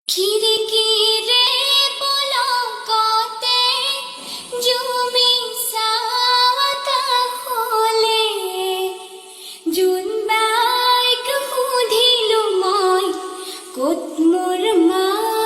খিৰিকীৰে পলকতে জুমি চাওঁ আকাশলে। জোনবাইক সুধিলোঁ মই, ক'ত মোৰ মা?